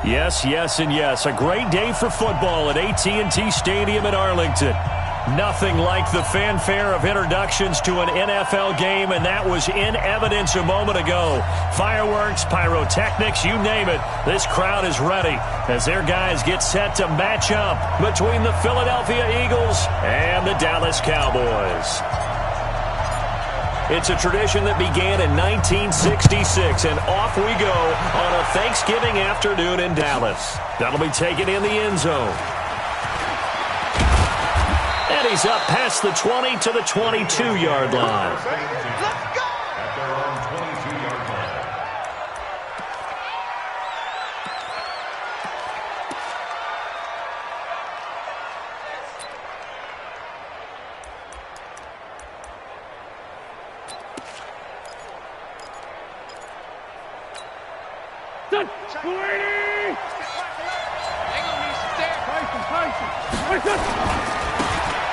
Yes, yes, and yes. A great day for football at AT&T Stadium in Arlington. Nothing like the fanfare of introductions to an NFL game, and that was in evidence a moment ago. Fireworks, pyrotechnics, you name it. This crowd is ready as their guys get set to match up between the Philadelphia Eagles and the Dallas Cowboys. It's a tradition that began in 1966, and off we go on a Thanksgiving afternoon in Dallas. That'll be taken in the end zone. And he's up past the 20 to the 22-yard line. Let's go! At their own 22-yard line.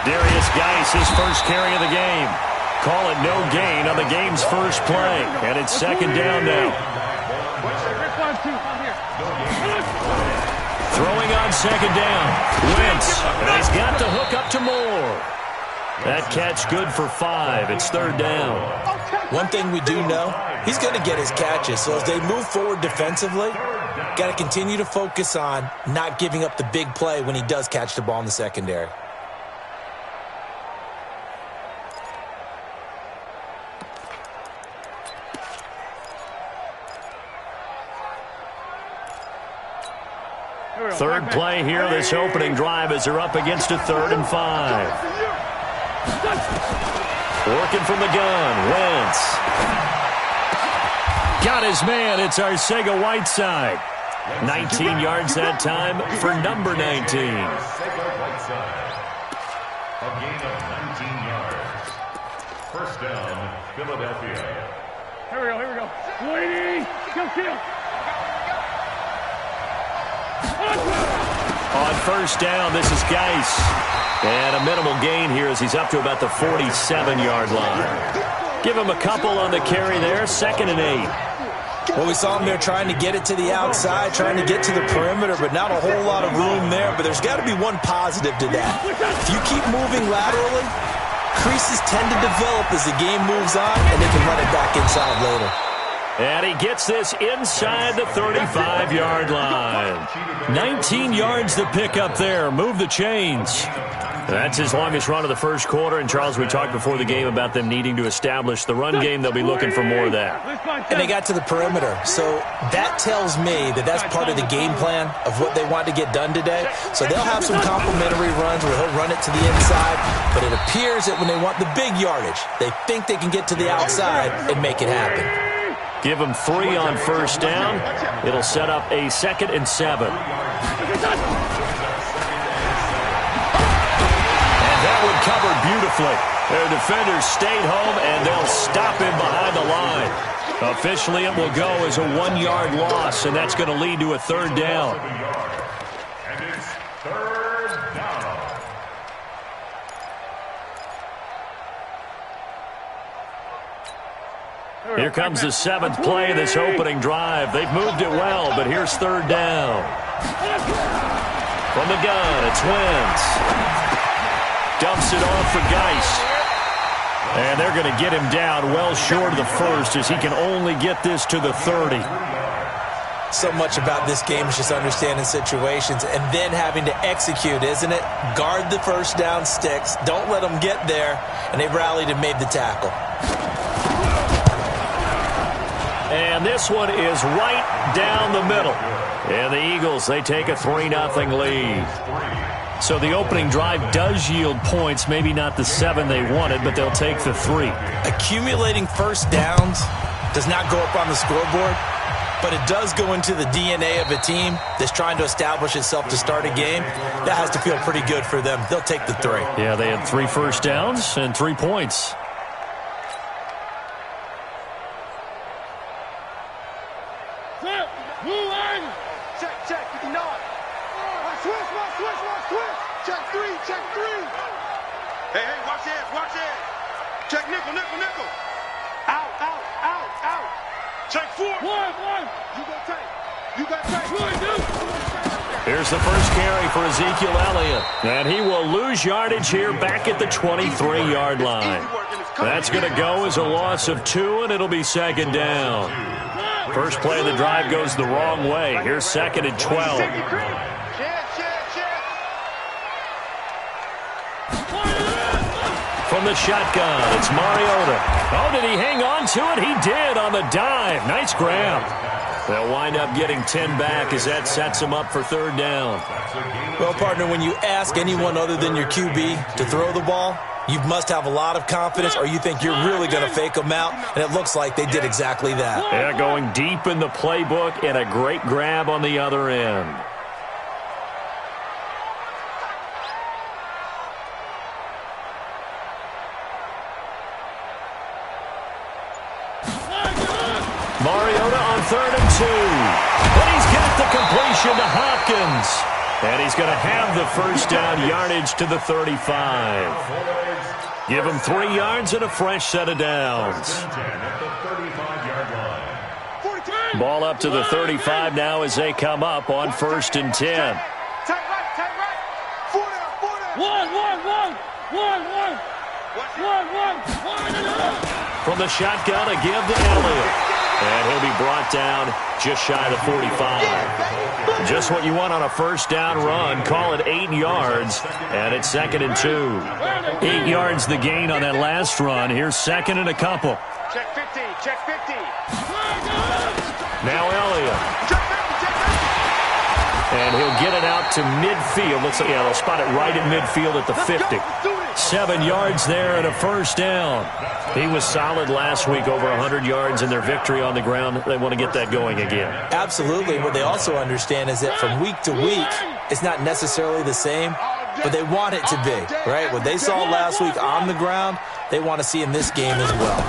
Darius Geis, his first carry of the game. Call it no gain on the game's first play. And it's second down now. Throwing on second down. Wentz. And he's got the hook up to Moore. That catch good for 5. It's third down. One thing we do know, he's going to get his catches. So as they move forward defensively, got to continue to focus on not giving up the big play when he does catch the ball in the secondary. Third play here, this opening drive as they're up against a 3rd and 5. Working from the gun, Wentz. Got his man, it's Arcega-Whiteside. 19 yards that time for number 19. A gain of 19 yards. First down, Philadelphia. Here we go. Waiting. Kill. On first down, this is Geis. And a minimal gain here as he's up to about the 47-yard line. Give him a couple on the carry there, 2nd and 8. Well, we saw him there trying to get it to the outside, trying to get to the perimeter, but not a whole lot of room there. But there's got to be one positive to that. If you keep moving laterally, creases tend to develop as the game moves on, and they can run it back inside later. And he gets this inside the 35-yard line. 19 yards to pick up there. Move the chains. That's his longest run of the first quarter. And, Charles, we talked before the game about them needing to establish the run game. They'll be looking for more of that. And they got to the perimeter. So that tells me that that's part of the game plan of what they want to get done today. So they'll have some complimentary runs where he'll run it to the inside. But it appears that when they want the big yardage, they think they can get to the outside and make it happen. Give him 3 on first down. It'll set up a 2nd and 7. And that one covered beautifully. Their defenders stayed home, and they'll stop him behind the line. Officially, it will go as a 1-yard loss, and that's going to lead to a 3rd down. And it's 3rd down. Here comes the 7th play of this opening drive. They've moved it well, but here's 3rd down. From the gun, it's Wentz. Dumps it off for Geis. And they're going to get him down well short of the first as he can only get this to the 30. So much about this game is just understanding situations and then having to execute, isn't it? Guard the first down sticks. Don't let them get there. And they rallied and made the tackle. And this one is right down the middle. And the Eagles, they take a 3-0 lead. So the opening drive does yield points, maybe not the 7 they wanted, but they'll take the 3. Accumulating first downs does not go up on the scoreboard, but it does go into the DNA of a team that's trying to establish itself to start a game. That has to feel pretty good for them. They'll take the 3. Yeah, they had 3 first downs and 3 points. Check. You know it. Switch. Check 3. Hey, watch this. Check nickel. Out. Check 4. One. You got tape. 1, 2. Here's the first carry for Ezekiel Elliott. And he will lose yardage here back at the 23-yard line. That's going to go as a loss of 2, and it'll be second down. First play of the drive goes the wrong way. Here's second and 12. From the shotgun, it's Mariota. Oh, did he hang on to it? He did on the dive. Nice grab. They'll wind up getting 10 back as that sets them up for third down. Well, partner, when you ask anyone other than your QB to throw the ball, you must have a lot of confidence, or you think you're really going to fake them out, and it looks like they did exactly that. Yeah, going deep in the playbook and a great grab on the other end. Mariota on 3rd and 2. And he's got the completion to Hopkins. And he's going to have the first down yardage to the 35. Give him 3 yards and a fresh set of downs. Ball up to the 35 now as they come up on 1st and 10. From the shotgun, a give to Elliott. And he'll be brought down just shy of the 45. Just what you want on a first down run. Call it 8 yards, and it's 2nd and 2. 8 yards the gain on that last run. Here's second and a couple. Check 50, check 50. Now Elliott. And he'll get it out to midfield. Looks like, yeah, they'll spot it right at midfield at the 50. 7 yards there and a first down. He was solid last week, over 100 yards in their victory on the ground. They want to get that going again. Absolutely. What they also understand is that from week to week, it's not necessarily the same, but they want it to be, right? What they saw last week on the ground, they want to see in this game as well.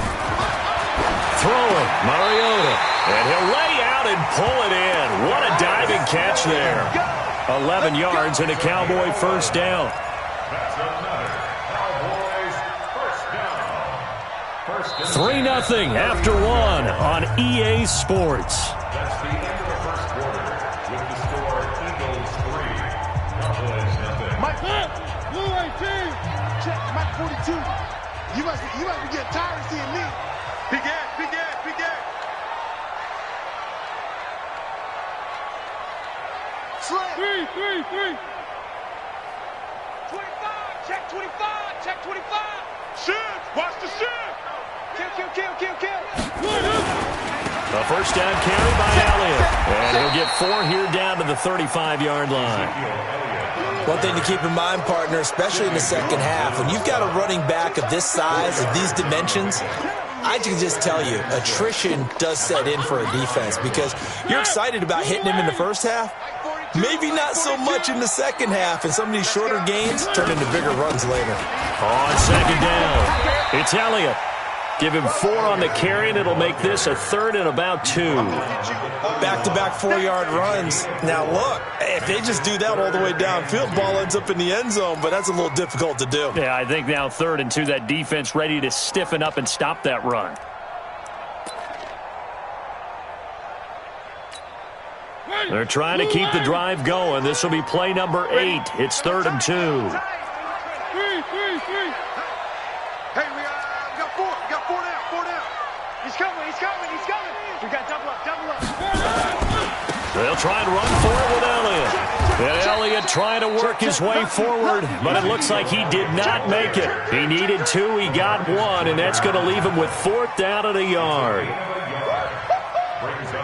Throwing, Mariota. And he'll lay out and pull it in. What a diving catch there. 11 yards and a Cowboy first down. That's another Cowboys first down. 3-0 after 1 on EA Sports. That's the end of the first quarter with the score Eagles 3, Cowboys nothing. Mike, Blue 18. Check Mike 42. You must be getting tired of seeing me. Big Ed, Big Ed, Big Ed. Slam. 3. 25, check 25, check 25. Shit, watch the shit. Kill. A first down carry by Elliott. And he'll get 4 here down to the 35-yard line. One thing to keep in mind, partner, especially in the second half, when you've got a running back of this size, of these dimensions, I can just tell you, attrition does set in for a defense because you're excited about hitting him in the first half. Maybe not so much in the second half, and some of these shorter gains turn into bigger runs later. On second down, it's Elliott. Give him 4 on the carry, and it'll make this a 3rd and about 2. Back-to-back 4-yard runs. Now, look, if they just do that all the way downfield, ball ends up in the end zone, but that's a little difficult to do. Yeah, I think now 3rd and 2, that defense ready to stiffen up and stop that run. They're trying to keep the drive going. This will be play number 8. It's 3rd and 2. Hey, we got 4. We got 4 down. He's coming. We got double up. They'll try and run for it with Elliott. And Elliott trying to work his way forward, but it looks like he did not make it. He needed 2. He got 1, and that's going to leave him with 4th down at a yard.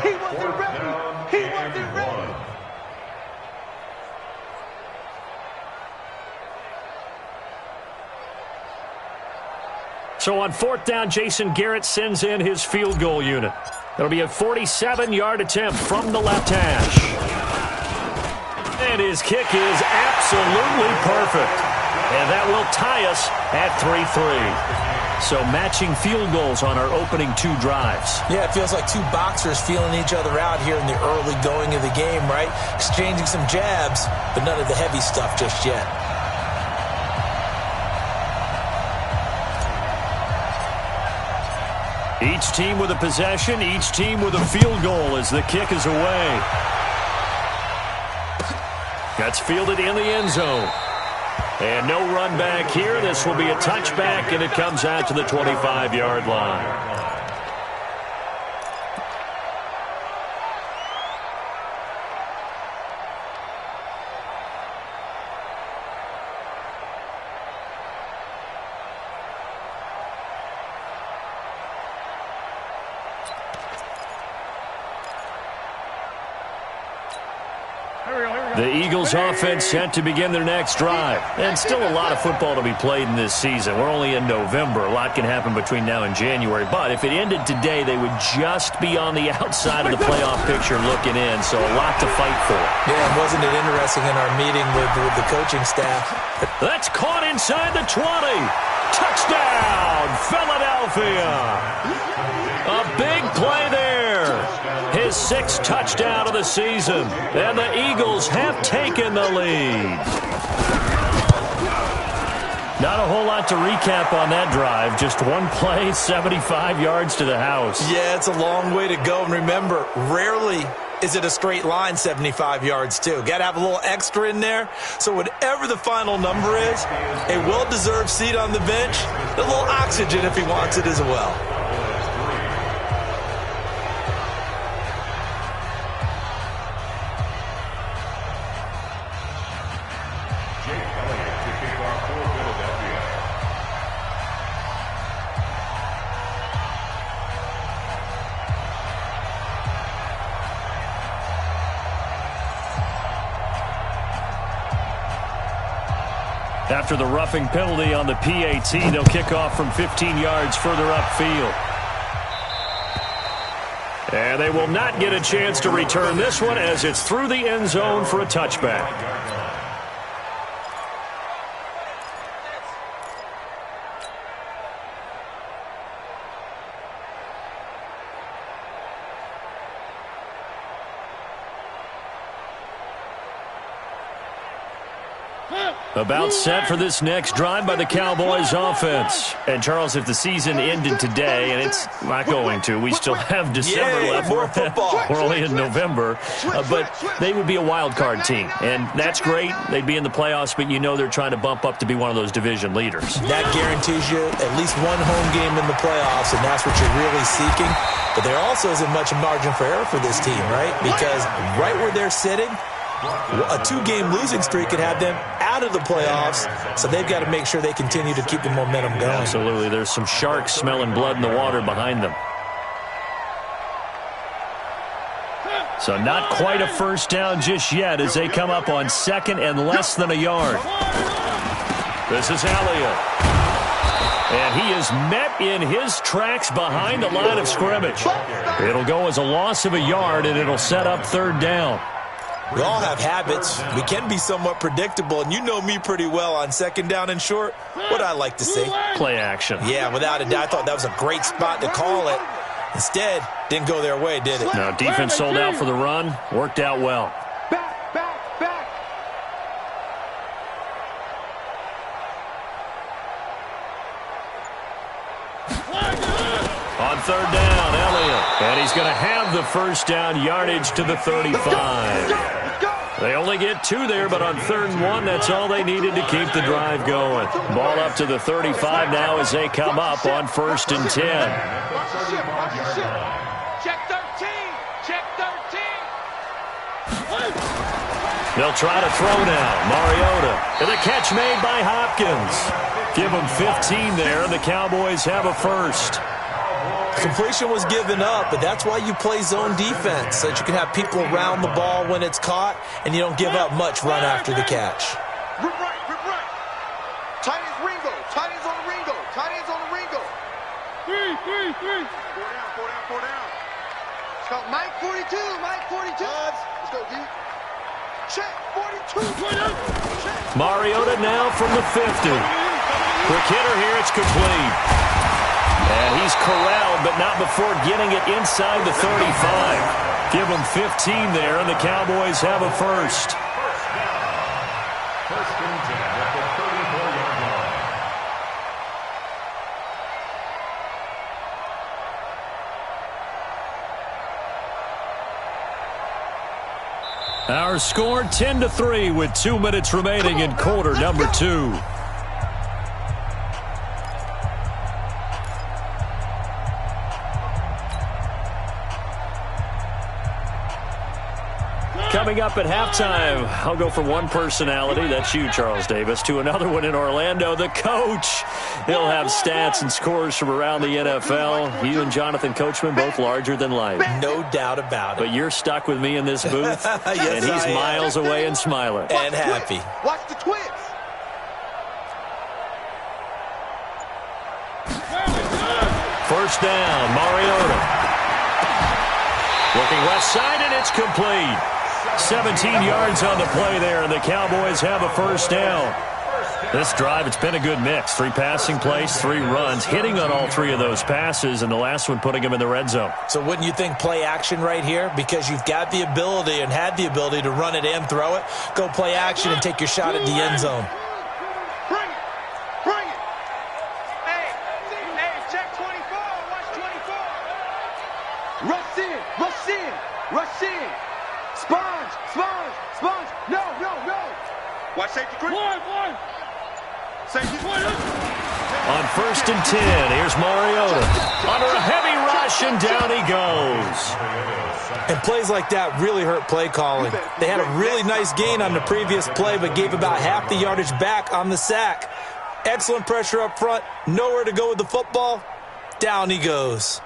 He wasn't ready. So on 4th down, Jason Garrett sends in his field goal unit. It'll be a 47-yard attempt from the left hash. And his kick is absolutely perfect. And that will tie us at 3-3. So matching field goals on our opening 2 drives. Yeah, it feels like 2 boxers feeling each other out here in the early going of the game, right? Exchanging some jabs, but none of the heavy stuff just yet. Each team with a possession, each team with a field goal as the kick is away. That's fielded in the end zone. And no run back here. This will be a touchback, and it comes out to the 25-yard line. The Eagles offense set to begin their next drive. And still a lot of football to be played in this season. We're only in November. A lot can happen between now and January. But if it ended today, they would just be on the outside of the playoff picture looking in. So a lot to fight for. Yeah, wasn't it interesting in our meeting with the coaching staff? That's caught inside the 20. Touchdown, Philadelphia. A big play there. His 6th touchdown of the season. And the Eagles have taken the lead. Not a whole lot to recap on that drive. Just one play, 75 yards to the house. Yeah, it's a long way to go. And remember, rarely is it a straight line 75 yards, too. Got to have a little extra in there. So whatever the final number is, a well-deserved seat on the bench, a little oxygen if he wants it as well. After the roughing penalty on the PAT, they'll kick off from 15 yards further upfield. And they will not get a chance to return this one as it's through the end zone for a touchback. About set for this next drive by the Cowboys offense. And, Charles, if the season ended today, and it's not going to, we still have December left. More football. We're only in November. But they would be a wild card team. And that's great. They'd be in the playoffs, but you know they're trying to bump up to be one of those division leaders. That guarantees you at least one home game in the playoffs, and that's what you're really seeking. But there also isn't much margin for error for this team, right? Because right where they're sitting, a 2-game losing streak could have them out of the playoffs, so they've got to make sure they continue to keep the momentum going. Absolutely. There's some sharks smelling blood in the water behind them. So not quite a first down just yet as they come up on 2nd and less than a yard. This is Elliott. And he is met in his tracks behind the line of scrimmage. It'll go as a loss of a yard, and it'll set up 3rd down. We all have habits. We can be somewhat predictable, and you know me pretty well on 2nd down and short. What I like to see. Play action. Yeah, without a doubt, I thought that was a great spot to call it. Instead, didn't go their way, did it? No, defense sold out for the run. Worked out well. Back. On 3rd down, Elliott. And he's going to have the first down yardage to the 35. They only get 2 there, but on 3rd and 1, that's all they needed to keep the drive going. Ball up to the 35 now as they come up on 1st and 10. Check 13. Check 13. They'll try to throw now. Mariota. And the catch made by Hopkins. Give them 15 there, and the Cowboys have a first. Completion was given up, but that's why you play zone defense, so that you can have people around the ball when it's caught, and you don't give up much run after the catch. Rip right. Tight ends Ringo. Tight ends on the Ringo. Tight ends on the Ringo. 3. 4 down. Let's go. Mike 42. Let's go, D. Check 42. Check. Mariota now from the 50. Quick hitter here. It's complete. And he's corralled, but not before getting it inside the 35. Give them 15 there, and the Cowboys have a first. First and 10 at the 34-yard line. Our score 10-3 with 2 minutes remaining in quarter number 2. Coming up at halftime, I'll go from one personality, that's you, Charles Davis, to another one in Orlando, the coach. He'll have stats and scores from around the NFL. You and Jonathan Coachman, both larger than life. No doubt about it. But you're stuck with me in this booth, yes, and he's miles away and smiling. Watch and happy. Watch the twist. First down, Mariota. Looking left side, and it's complete. 17 yards on the play there, and the Cowboys have a first down. This drive, it's been a good mix. 3 passing plays, 3 runs, hitting on all 3 of those passes, and the last one putting them in the red zone. So wouldn't you think play action right here? Because you've got the ability and had the ability to run it and throw it. Go play action and take your shot at the end zone. Bring it. Bring it. Hey, check 24. Watch 24. Rush in. Rush in. Rush in. Sponge. Sponge. Sponge. No. Watch safety quick. One. Safety quick. On first and 10, here's Mariota. Under a heavy rush, and down he goes. And plays like that really hurt play calling. They had a really nice gain on the previous play, but gave about half the yardage back on the sack. Excellent pressure up front. Nowhere to go with the football. Down he goes.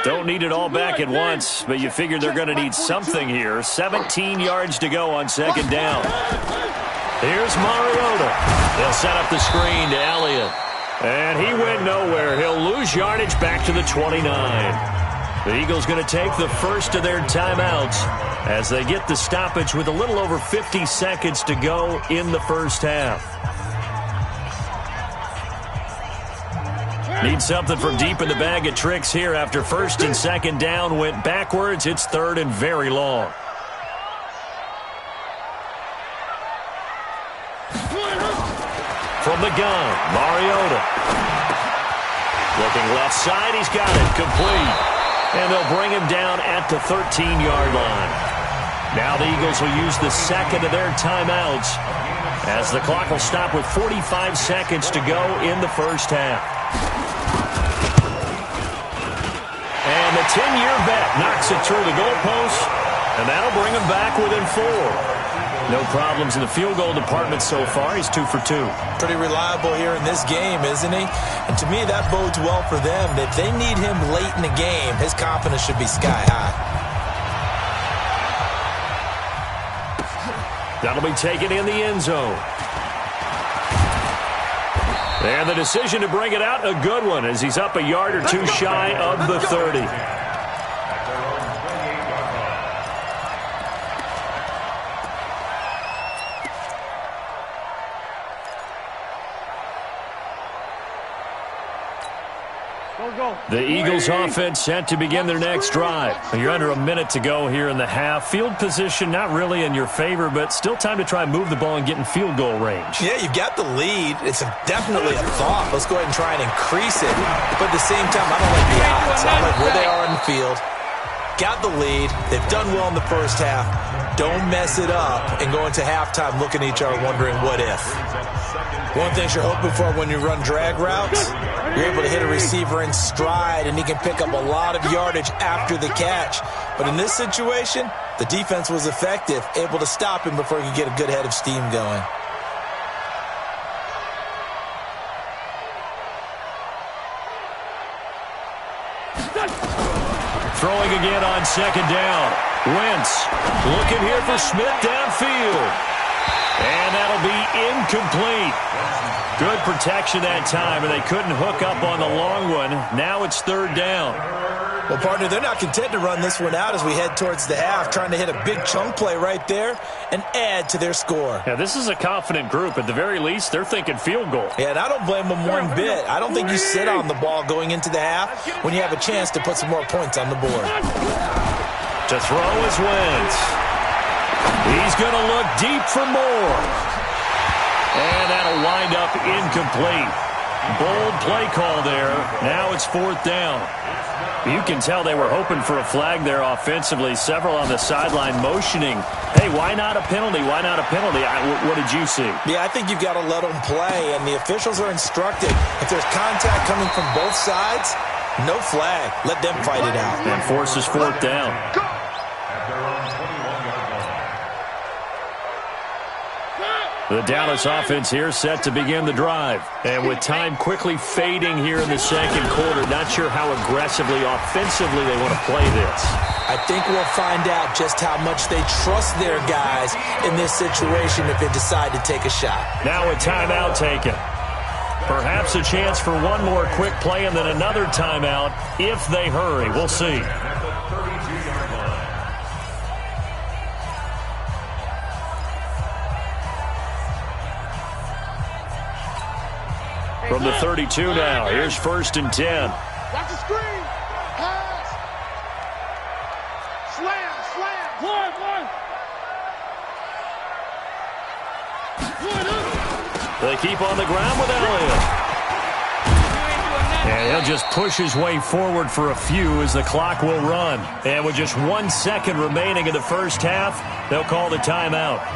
Don't need it all back at once, but you figure they're going to need something here. 17 yards to go on second down. Here's Mariota. They'll set up the screen to Elliott. And he went nowhere. He'll lose yardage back to the 29. The Eagles going to take the first of their timeouts as they get the stoppage with a little over 50 seconds to go in the first half. Need something from deep in the bag of tricks here after first and second down went backwards. It's third and very long. From the gun, Mariota. Looking left side, he's got it, complete. And they'll bring him down at the 13-yard line. Now the Eagles will use the second of their timeouts as the clock will stop with 45 seconds to go in the first half. And the 10-year vet knocks it through the goalpost, and that'll bring him back within 4. No problems in the field goal department so far. He's 2 for 2. Pretty reliable here in this game, isn't he? And to me, that bodes well for them. If they need him late in the game, his confidence should be sky high. That'll be taken in the end zone. And the decision to bring it out, a good one, as he's up a yard or 2 shy of the 30. The Eagles offense set to begin their next drive. You're under a minute to go here in the half. Field position not really in your favor, but still time to try and move the ball and get in field goal range. Yeah, you've got the lead. It's definitely a thought. Let's go ahead and try and increase it. But at the same time, I don't like the odds. I like where they are in the field. Got the lead. They've done well in the first half. Don't mess it up and go into halftime looking at each other wondering what if. One of the things you're hoping for when you run drag routes, you're able to hit a receiver in stride and he can pick up a lot of yardage after the catch. But in this situation, the defense was effective, able to stop him before he could get a good head of steam going. Throwing again on second down. Wentz looking here for Smith downfield. And that'll be incomplete. Good protection that time, and they couldn't hook up on the long one. Now it's third down. Well, partner, they're not content to run this one out as we head towards the half, trying to hit a big chunk play right there and add to their score. Yeah, this is a confident group. At the very least, they're thinking field goal. Yeah, and I don't blame them one bit. I don't think you sit on the ball going into the half when you have a chance to put some more points on the board. To throw is Wentz. He's going to look deep for more. And that'll wind up incomplete. Bold play call there. Now it's 4th down. You can tell they were hoping for a flag there offensively. Several on the sideline motioning, hey, why not a penalty? Why not a penalty? What did you see? Yeah, I think you've got to let them play, and the officials are instructed. If there's contact coming from both sides, no flag. Let them fight it out. And forces 4th down. The Dallas offense here set to begin the drive. And with time quickly fading here in the second quarter, not sure how aggressively, offensively they want to play this. I think we'll find out just how much they trust their guys in this situation if they decide to take a shot. Now a timeout taken. Perhaps a chance for one more quick play and then another timeout if they hurry. We'll see. From the 32 now, here's 1st and 10. Watch the screen. Pass. Slam, slam. One. They keep on the ground with Elliott. And he'll just push his way forward for a few as the clock will run. And with just 1 second remaining in the first half, they'll call the timeout.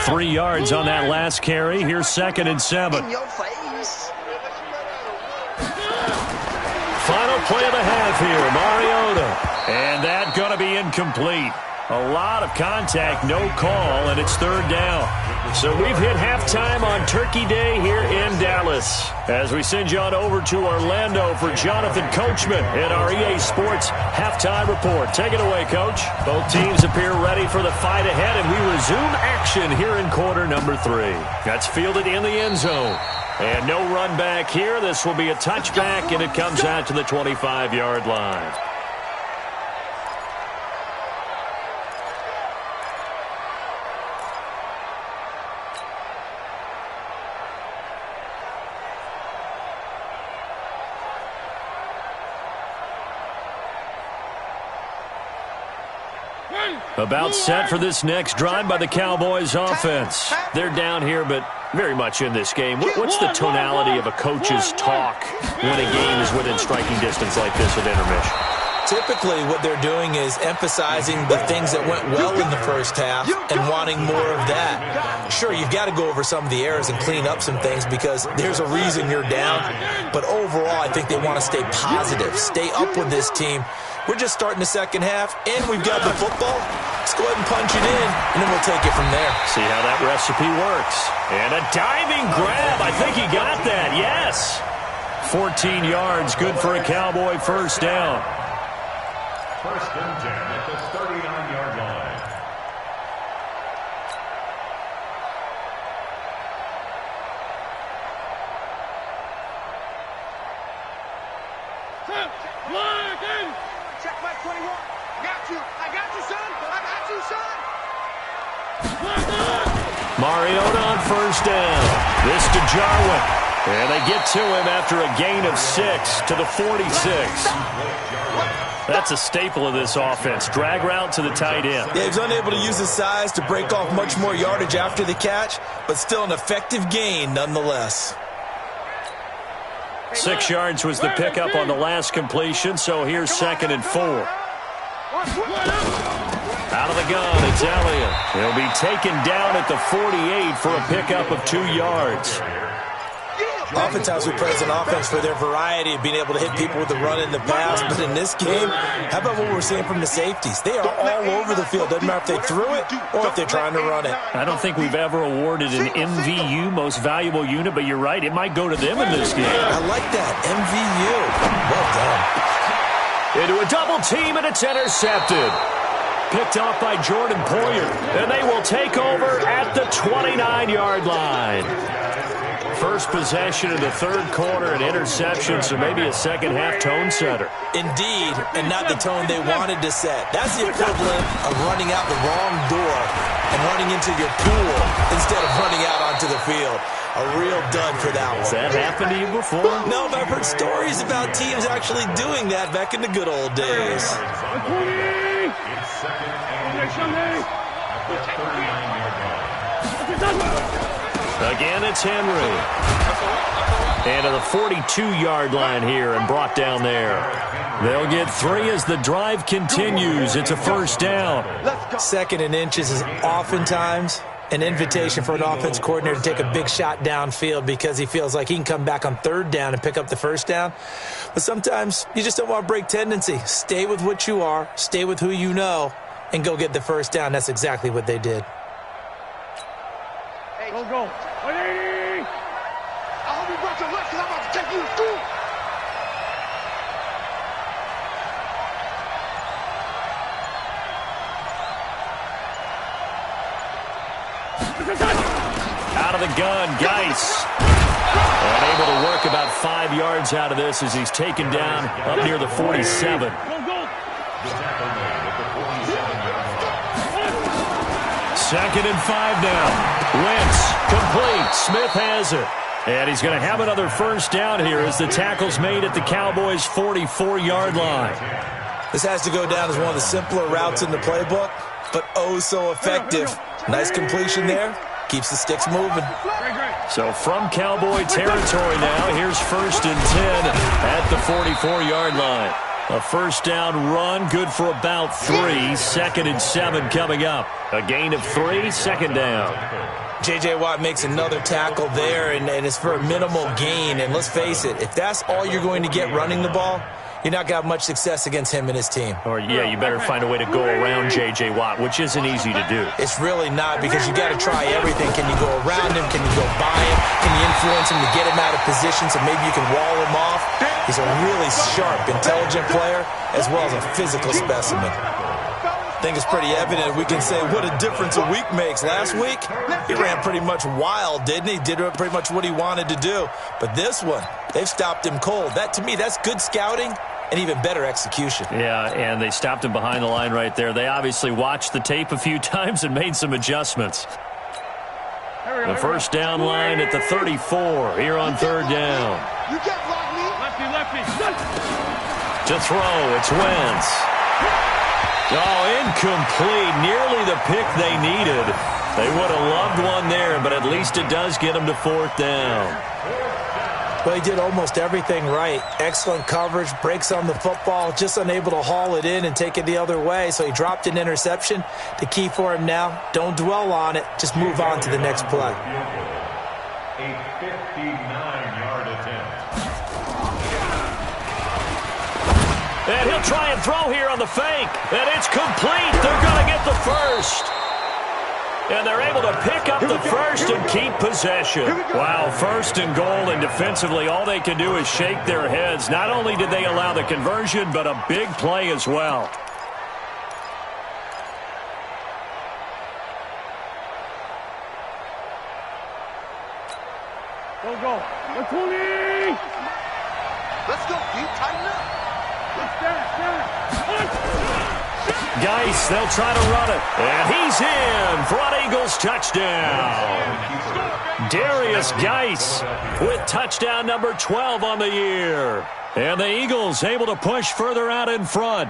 Three yards on that last carry. Here's 2nd and 7. In your face. Final play of the half here, Mariota. And that going to be incomplete. A lot of contact, no call, and it's 3rd down. So we've hit halftime on Turkey Day here in Dallas. As we send you on over to Orlando for Jonathan Coachman in our EA Sports halftime report. Take it away, Coach. Both teams appear ready for the fight ahead, and we resume action here in quarter number 3. That's fielded in the end zone. And no run back here. This will be a touchback, and it comes out to the 25-yard line. About set for this next drive by the Cowboys offense. They're down here, but very much in this game. What's the tonality of a coach's talk when a game is within striking distance like this at intermission? Typically, what they're doing is emphasizing the things that went well in the first half and wanting more of that. Sure, you've got to go over some of the errors and clean up some things because there's a reason you're down. But overall, I think they want to stay positive, stay up with this team. We're just starting the second half, and we've got the football. Let's go ahead and punch it in, and then we'll take it from there. See how that recipe works. And a diving grab. I think he got that, yes. 14 yards, good for a Cowboy first down. 1st and 10 at the 39-yard line. Check my 21. Got you. I got you, son. I got you, son. Mariota on first down. This to Jarwin. And they get to him after a gain of 6 to the 46. That's a staple of this offense. Drag route to the tight end. Yeah, he's unable to use his size to break off much more yardage after the catch, but still an effective gain nonetheless. 6 yards was the pickup on the last completion, so here's 2nd and 4. Out of the gun, it's Elliott. He'll be taken down at the 48 for a pickup of 2 yards. Oftentimes we praise an offense for their variety of being able to hit people with the run in the pass, but in this game, how about what we're seeing from the safeties? They are all over the field. Doesn't matter if they threw it or if they're trying to run it. I don't think we've ever awarded an MVU, most valuable unit, but you're right, it might go to them in this game. I like that, MVU. Well done. Into a double team, and it's intercepted. Picked off by Jordan Poyer, and they will take over at the 29-yard line. First possession of the third quarter, an interception, so maybe a second-half tone setter. Indeed, and not the tone they wanted to set. That's the equivalent of running out the wrong door and running into your pool instead of running out onto the field. A real dud for that one. Has that happened to you before? No, but I've heard stories about teams actually doing that back in the good old days. It's second and 10 at the 39-yard line. Again, it's Henry. And to the 42-yard line here and brought down there. They'll get 3 as the drive continues. It's a first down. Second and inches is oftentimes an invitation for an offense coordinator to take a big shot downfield because he feels like he can come back on third down and pick up the first down. But sometimes you just don't want to break tendency. Stay with what you are, stay with who you know, and go get the first down. That's exactly what they did. Hey, go. 180! I hope you brought your left because I'm about to take you to school. Out of the gun, Geis. And able to work about 5 yards out of this as he's taken down up near the 47. The tackle made at the 47-yard line. Second and 5 now. Wentz, complete. Smith has it. And he's going to have another first down here as the tackle's made at the Cowboys' 44-yard line. This has to go down as one of the simpler routes in the playbook, but oh so effective. Nice completion there. Keeps the sticks moving. So from Cowboy territory now, here's first and 10 at the 44-yard line. A first down run, good for about 3. Second and 7 coming up. A gain of 3, second down. J.J. Watt makes another tackle there, and it's for a minimal gain. And let's face it, if that's all you're going to get running the ball, you're not going to have much success against him and his team. Or, yeah, you better find a way to go around J.J. Watt, which isn't easy to do. It's really not, because you got to try everything. Can you go around him? Can you go by him? Can you influence him to get him out of position so maybe you can wall him off? He's a really sharp, intelligent player as well as a physical specimen. I think it's pretty evident. We can say what a difference a week makes. Last week, he ran pretty much wild, didn't he? Did pretty much what he wanted to do. But this one, they've stopped him cold. That, to me, that's good scouting and even better execution. Yeah, and they stopped him behind the line right there. They obviously watched the tape a few times and made some adjustments. The first down line at the 34 here on third down. You can't block me. Lefty. To throw, it's Wentz. Oh, incomplete. Nearly the pick they needed. They would have loved one there, but at least it does get them to fourth down. Well, he did almost everything right. Excellent coverage, breaks on the football, just unable to haul it in and take it the other way. So he dropped an interception. The key for him now, don't dwell on it. Just move on to the next play. A 59-yard attempt. And he'll try and throw here on the fake. And it's complete. They're going to get the first. And they're able to pick up the first and keep possession. Wow, first and goal, and defensively all they can do is shake their heads. Not only did they allow the conversion, but a big play as well. Go. Let's go, Pete. Tighten up. Geis, they'll try to run it. And he's in for an Eagles touchdown. Darius Geis with touchdown number 12 on the year. And the Eagles able to push further out in front.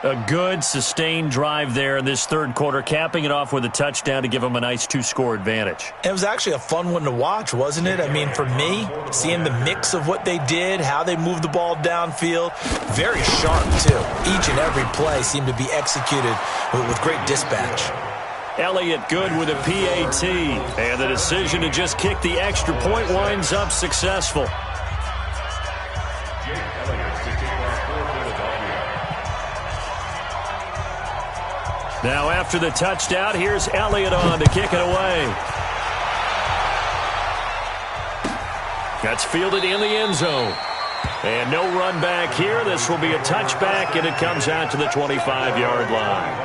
A good, sustained drive there in this third quarter, capping it off with a touchdown to give them a nice 2-score advantage. It was actually a fun one to watch, wasn't it? I mean, for me, seeing the mix of what they did, how they moved the ball downfield, very sharp, too. Each and every play seemed to be executed with great dispatch. Elliott good with a PAT, and the decision to just kick the extra point winds up successful. Now after the touchdown, here's Elliott on to kick it away. That's fielded in the end zone. And no run back here. This will be a touchback, and it comes out to the 25-yard line.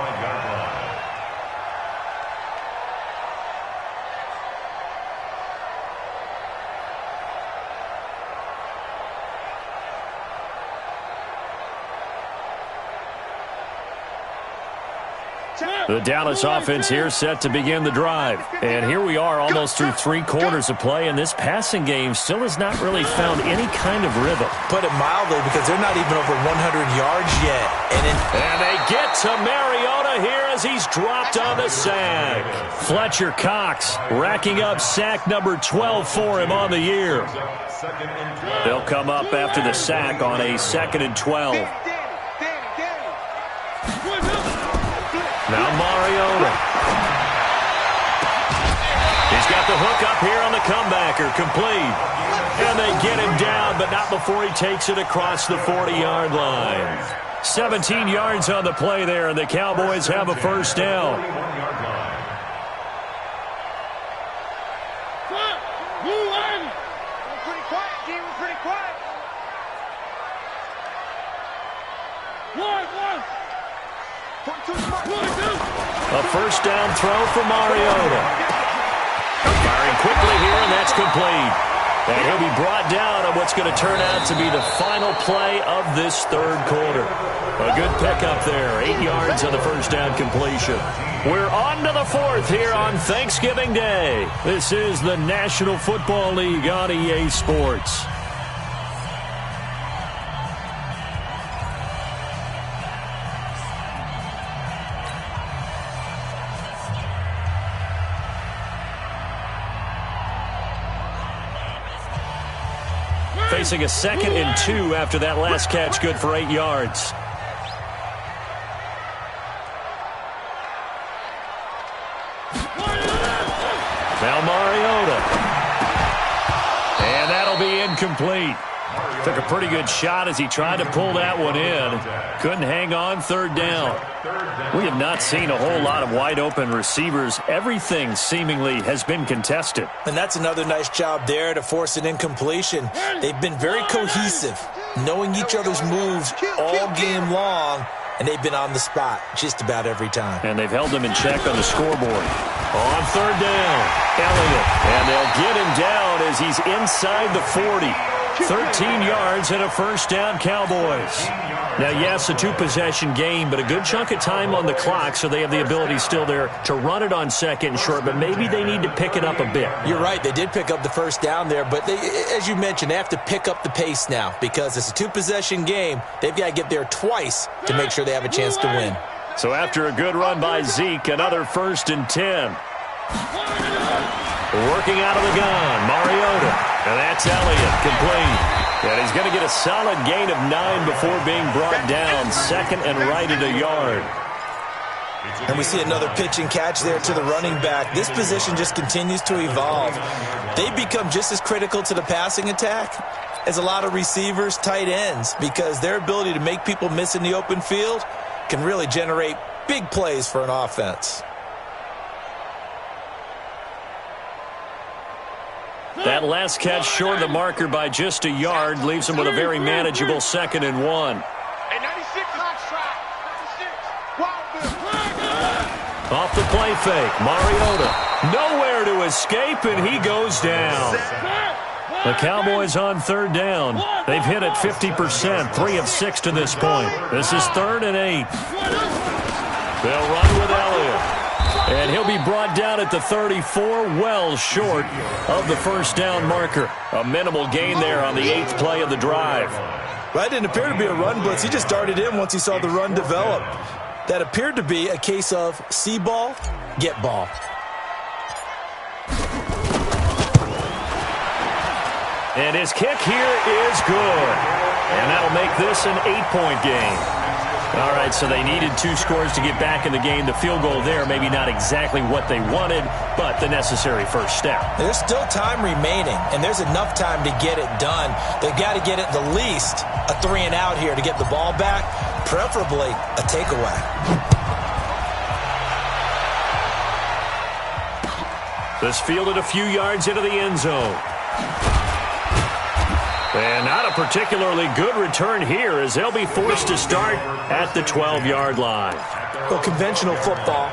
The Dallas offense here set to begin the drive. And here we are almost through 3 quarters of play, and this passing game still has not really found any kind of rhythm. Put it mildly, because they're not even over 100 yards yet. And they get to Mariota here as he's dropped on the sack. Fletcher Cox racking up sack number 12 for him on the year. They'll come up after the sack on a 2nd and 12. Now Mariota. He's got the hook up here on the comebacker, complete. And they get him down, but not before he takes it across the 40-yard line. 17 yards on the play there, and the Cowboys have a first down. Pretty quiet, G. We're pretty quiet. A first down throw for Mariota. Firing quickly here, and that's complete. And he'll be brought down on what's going to turn out to be the final play of this 3rd quarter. A good pickup there, 8 yards on the first down completion. We're on to the 4th here on Thanksgiving Day. This is the National Football League on EA Sports. Facing a 2nd and 2 after that last catch, good for 8 yards. Now Mariota. And that'll be incomplete. Took a pretty good shot as he tried to pull that one in. Couldn't hang on, 3rd down. We have not seen a whole lot of wide-open receivers. Everything seemingly has been contested. And that's another nice job there to force an incompletion. They've been very cohesive, knowing each other's moves all game long, and they've been on the spot just about every time. And they've held them in check on the scoreboard. On 3rd down, Elliott. And they'll get him down as he's inside the 40. 13 yards and a first down, Cowboys. Now, yes, a 2-possession game, but a good chunk of time on the clock, so they have the ability still there to run it on 2nd and short, but maybe they need to pick it up a bit. You're right. They did pick up the first down there, but they, as you mentioned, they have to pick up the pace now because it's a 2-possession game. They've got to get there twice to make sure they have a chance to win. So after a good run by Zeke, another 1st and 10. Working out of the gun, Mariota. And that's Elliott, complete. And he's going to get a solid gain of 9 before being brought down. 2nd and right at a yard. And we see another pitch and catch there to the running back. This position just continues to evolve. They become just as critical to the passing attack as a lot of receivers, tight ends, because their ability to make people miss in the open field can really generate big plays for an offense. That last catch short of the marker by just a yard leaves him with a very manageable 2nd and 1. Off the play fake, Mariota. Nowhere to escape, and he goes down. The Cowboys on 3rd down. They've hit it 50%, 3 of 6 to this point. This is 3rd and 8. They'll run with Elliott. And he'll be brought down at the 34, well short of the first down marker. A minimal gain there on the 8th play of the drive. That didn't appear to be a run blitz. He just darted in once he saw the run develop. That appeared to be a case of see ball, get ball. And his kick here is good. And that'll make this an 8-point game. All right, so they needed 2 scores to get back in the game. The field goal there, maybe not exactly what they wanted, but the necessary first step. There's still time remaining, and there's enough time to get it done. They've got to get it the least a 3-and-out here to get the ball back, preferably a takeaway. This fielded a few yards into the end zone. And not a particularly good return here as they'll be forced to start at the 12-yard line. Well, conventional football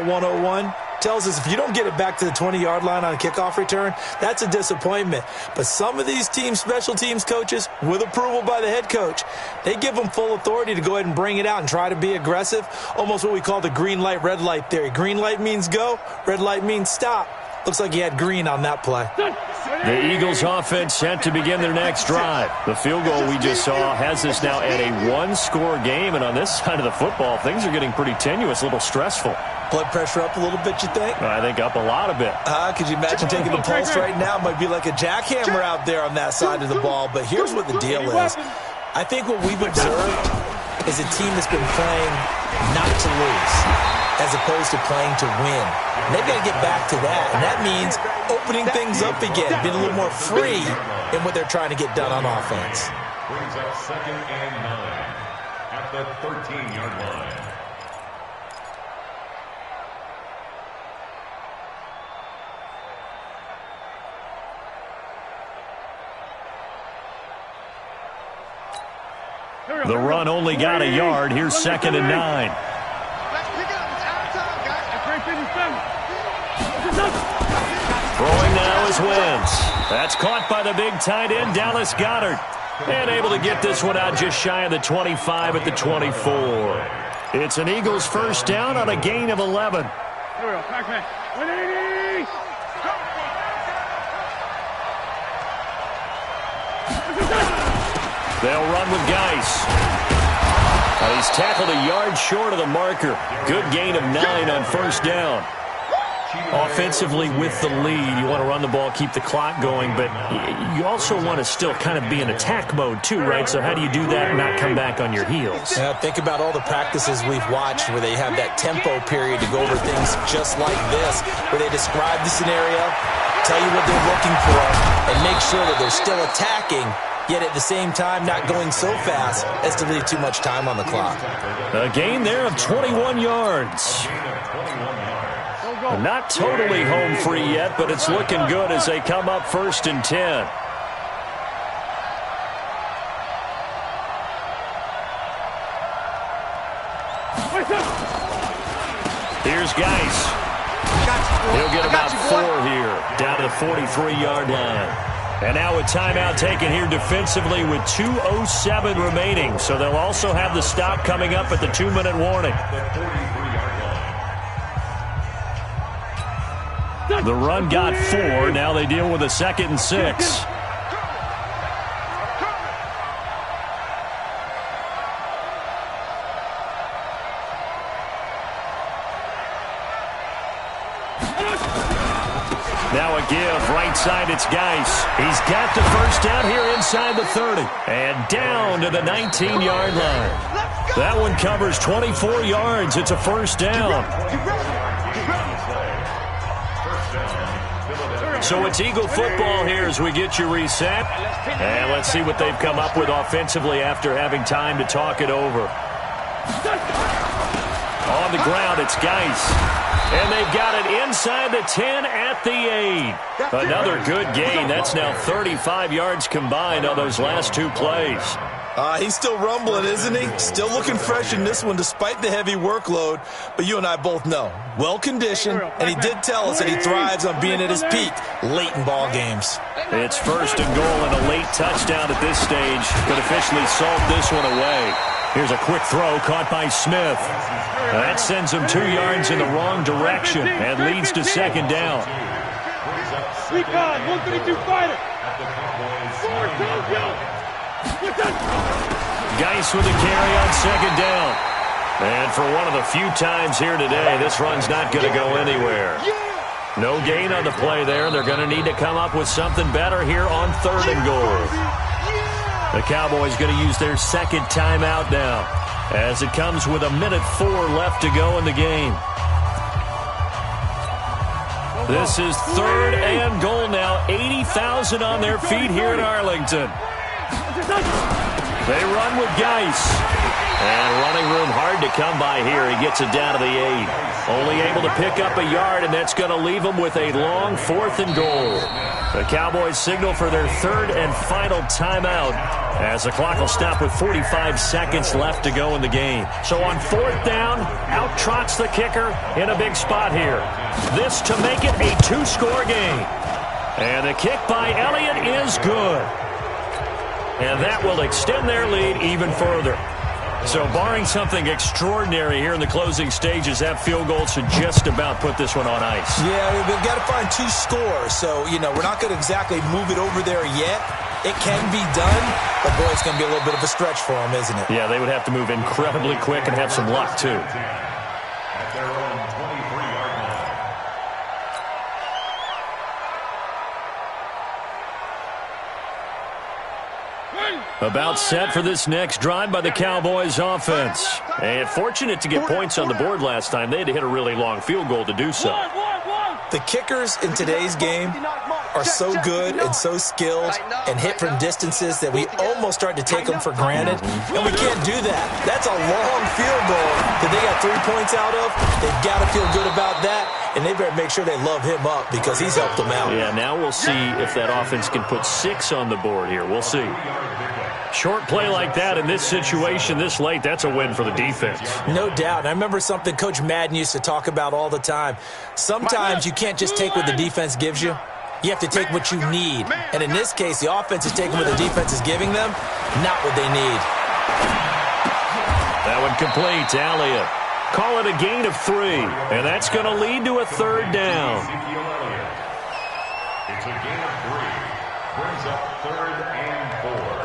101, tells us if you don't get it back to the 20-yard line on a kickoff return, that's a disappointment. But some of these special teams coaches, with approval by the head coach, they give them full authority to go ahead and bring it out and try to be aggressive, almost what we call the green light, red light theory. Green light means go, red light means stop. Looks like he had green on that play. The Eagles offense set to begin their next drive. The field goal we just saw has us now at a one-score game, and on this side of the football, things are getting pretty tenuous, a little stressful. Blood pressure up a little bit, you think? I think up a lot a bit. Could you imagine taking the pulse right now? It might be like a jackhammer out there on that side of the ball, but here's what the deal is. I think what we've observed is a team that's been playing not to lose, as opposed to playing to win. And they've got to get back to that, and that means opening things up again, being a little more free in what they're trying to get done on offense. Brings up 2nd and 9 at the 13-yard line. The run only got a yard. Here's 2nd and 9. Let's pick it up. It's out of time, guys. Throwing now is Wentz. That's caught by the big tight end, Dallas Goedert. And able to get this one out just shy of the 25 at the 24. It's an Eagles first down on a gain of 11. They'll run with Geis. He's tackled a yard short of the marker. Good gain of 9 on first down. Offensively with the lead, you want to run the ball, keep the clock going, but you also want to still kind of be in attack mode too, right? So how do you do that and not come back on your heels? Yeah, think about all the practices we've watched where they have that tempo period to go over things just like this, where they describe the scenario, tell you what they're looking for, and make sure that they're still attacking, yet at the same time not going so fast as to leave too much time on the clock. A gain there of 21 yards. Not totally home free yet, but it's looking good as they come up 1st and 10. Here's Geis. He'll get about 4 here, down to the 43-yard line. And now a timeout taken here defensively with 2:07 remaining. So they'll also have the stop coming up at the 2-minute warning. The run got 4. Now they deal with a 2nd and 6. Now a give, right side, it's Geis. He's got the first down here inside the 30. And down to the 19-yard line. That one covers 24 yards. It's a first down. So it's Eagle football here as we get you reset. And let's see what they've come up with offensively after having time to talk it over. On the ground, it's Geis. And they've got it inside the 10 at the 8. Another good gain. That's now 35 yards combined on those last 2 plays. He's still rumbling, isn't he? Still looking fresh in this one despite the heavy workload. But you and I both know, well-conditioned, and he did tell us that he thrives on being at his peak late in ball games. It's 1st and goal and a late touchdown at this stage could officially salt this one away. Here's a quick throw caught by Smith. That sends him 2 yards in the wrong direction and leads to 2nd down. Recon, 132 fighter. Geis with a carry on 2nd down. And for one of the few times here today, this run's not going to go anywhere. No gain on the play there. They're going to need to come up with something better here on 3rd and goal. The Cowboys going to use their 2nd timeout now, as it comes with 1:04 left to go in the game. This is 3rd and goal now. 80,000 on their feet here in Arlington. They run with Geis. And running room hard to come by here. He gets it down to the 8. Only able to pick up a yard, and that's going to leave him with a long 4th and goal. The Cowboys signal for their 3rd and final timeout as the clock will stop with 45 seconds left to go in the game. So on 4th down, out trots the kicker in a big spot here. This to make it a 2-score game. And the kick by Elliott is good. And that will extend their lead even further. So barring something extraordinary here in the closing stages, that field goal should just about put this one on ice. Yeah, we've got to find 2 scores. So, we're not going to exactly move it over there yet. It can be done, but, boy, it's going to be a little bit of a stretch for them, isn't it? Yeah, they would have to move incredibly quick and have some luck, too. At their own 23-yard line. About set for this next drive by the Cowboys offense. And fortunate to get points on the board last time. They had to hit a really long field goal to do so. The kickers in today's game are so good and so skilled and hit from distances that we almost start to take them for granted. And we can't do that. That's a long field goal that they got 3 points out of. They've got to feel good about that. And they better make sure they love him up because he's helped them out. Yeah, now we'll see if that offense can put 6 on the board here. We'll see. Short play like that in this situation this late, that's a win for the defense. No doubt. I remember something Coach Madden used to talk about all the time. Sometimes you can't just take what the defense gives you. You have to take what you need. And in this case, the offense is taking what the defense is giving them, not what they need. That one complete. Elliott. Call it a gain of 3. And that's going to lead to a 3rd down. It's a gain of 3. Brings up 3rd and 4.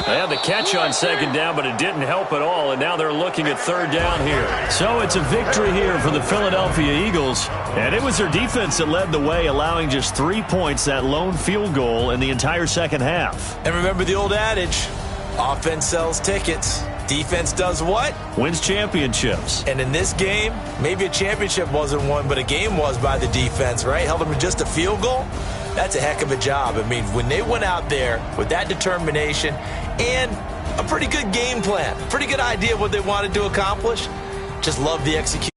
They had the catch on 2nd down, but it didn't help at all, and now they're looking at 3rd down here. So it's a victory here for the Philadelphia Eagles, and it was their defense that led the way, allowing just 3 points, that lone field goal in the entire second half. And remember the old adage, offense sells tickets. Defense does what? Wins championships. And in this game, maybe a championship wasn't won, but a game was by the defense, right? Held them to just a field goal. That's a heck of a job. I mean, when they went out there with that determination and a pretty good game plan, pretty good idea of what they wanted to accomplish, just love the execution.